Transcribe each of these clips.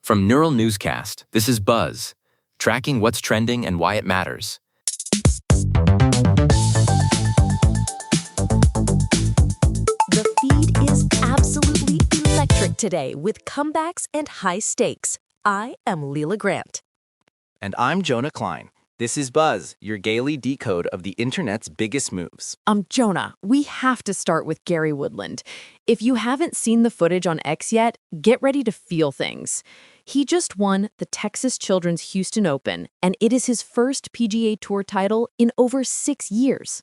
From Neural Newscast, this is Buzz, tracking what's trending and why it matters. The feed is absolutely electric today with comebacks and high stakes. I am Leela Grant. And I'm Jonah Klein. This is Buzz, your daily decode of the internet's biggest moves. Jonah, we have to start with Gary Woodland. If you haven't seen the footage on X yet, get ready to feel things. He just won the Texas Children's Houston Open, and it is his first PGA Tour title in over 6 years.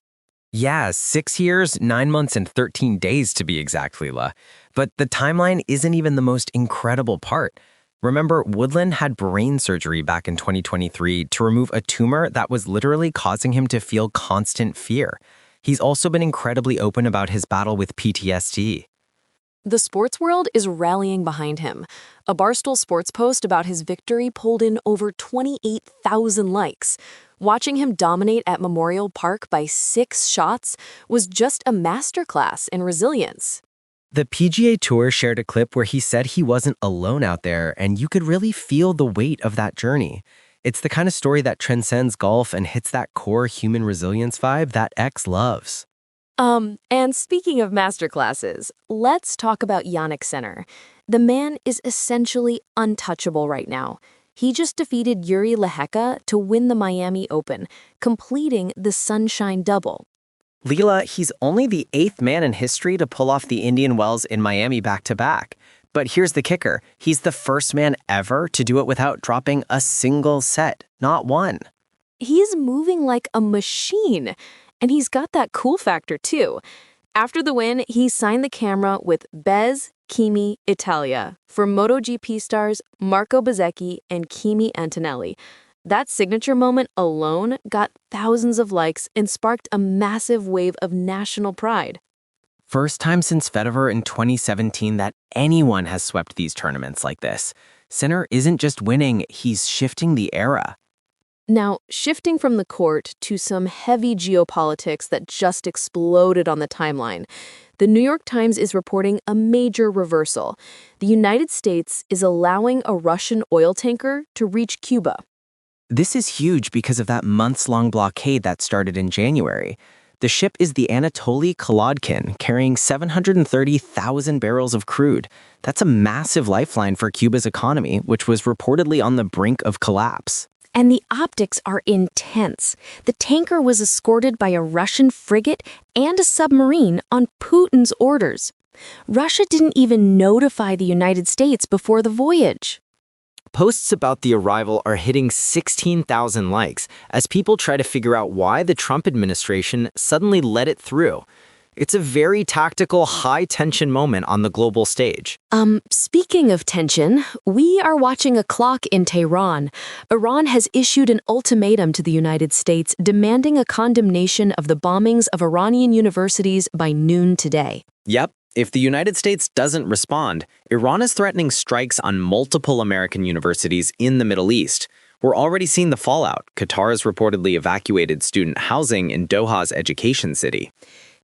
Yeah, 6 years, 9 months, and 13 days to be exact, Leela. But the timeline isn't even the most incredible part. Remember, Woodland had brain surgery back in 2023 to remove a tumor that was literally causing him to feel constant fear. He's also been incredibly open about his battle with PTSD. The sports world is rallying behind him. A Barstool Sports post about his victory pulled in over 28,000 likes. Watching him dominate at Memorial Park by 6 shots was just a masterclass in resilience. The PGA Tour shared a clip where he said he wasn't alone out there, and you could really feel the weight of that journey. It's the kind of story that transcends golf and hits that core human resilience vibe that X loves. And speaking of masterclasses, let's talk about Jannik Sinner. The man is essentially untouchable right now. He just defeated Jiri Lehecka to win the Miami Open, completing the Sunshine Double. Leela, he's only the 8th man in history to pull off the Indian Wells in Miami back-to-back. But here's the kicker. He's the first man ever to do it without dropping a single set, not one. He's moving like a machine, and he's got that cool factor too. After the win, he signed the camera with Bez, Kimi, Italia for MotoGP stars Marco Bezzecchi and Kimi Antonelli. That signature moment alone got thousands of likes and sparked a massive wave of national pride. First time since Federer in 2017 that anyone has swept these tournaments like this. Sinner isn't just winning, he's shifting the era. Now, shifting from the court to some heavy geopolitics that just exploded on the timeline, the New York Times is reporting a major reversal. The United States is allowing a Russian oil tanker to reach Cuba. This is huge because of that months-long blockade that started in January. The ship is the Anatoly Kolodkin, carrying 730,000 barrels of crude. That's a massive lifeline for Cuba's economy, which was reportedly on the brink of collapse. And the optics are intense. The tanker was escorted by a Russian frigate and a submarine on Putin's orders. Russia didn't even notify the United States before the voyage. Posts about the arrival are hitting 16,000 likes as people try to figure out why the Trump administration suddenly let it through. It's a very tactical, high-tension moment on the global stage. Speaking of tension, we are watching a clock in Tehran. Iran has issued an ultimatum to the United States demanding a condemnation of the bombings of Iranian universities by noon today. Yep. If the United States doesn't respond, Iran is threatening strikes on multiple American universities in the Middle East. We're already seeing the fallout. Qatar has reportedly evacuated student housing in Doha's education city.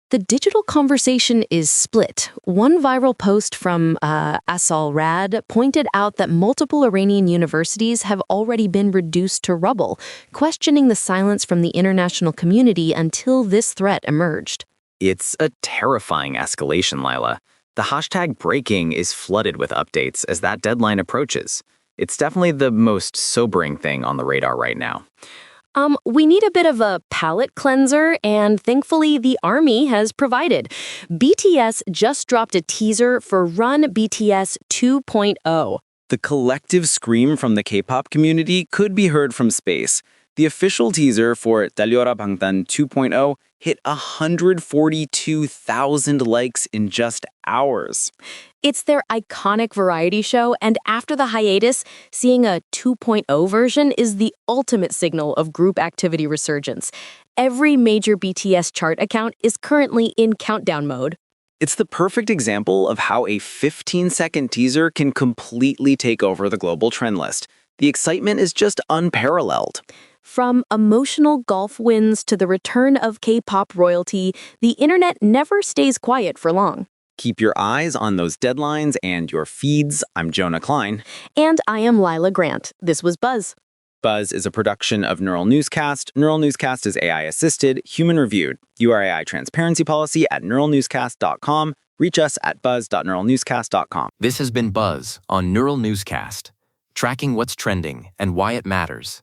The digital conversation is split. One viral post from Asal Rad pointed out that multiple Iranian universities have already been reduced to rubble, questioning the silence from the international community until this threat emerged. It's a terrifying escalation, Lila. The hashtag breaking is flooded with updates as that deadline approaches. It's definitely the most sobering thing on the radar right now. We need a bit of a palate cleanser, and thankfully the Army has provided. BTS just dropped a teaser for Run BTS 2.0. The collective scream from the K-pop community could be heard from space. The official teaser for 달려라 방탄 2.0 hit 142,000 likes in just hours. It's their iconic variety show, and after the hiatus, seeing a 2.0 version is the ultimate signal of group activity resurgence. Every major BTS chart account is currently in countdown mode. It's the perfect example of how a 15-second teaser can completely take over the global trend list. The excitement is just unparalleled. From emotional golf wins to the return of K-pop royalty, the internet never stays quiet for long. Keep your eyes on those deadlines and your feeds. I'm Jonah Klein. And I am Lila Grant. This was Buzz. Buzz is a production of Neural Newscast. Neural Newscast is AI-assisted, human-reviewed. URAI transparency policy at neuralnewscast.com. Reach us at buzz.neuralnewscast.com. This has been Buzz on Neural Newscast, tracking what's trending and why it matters.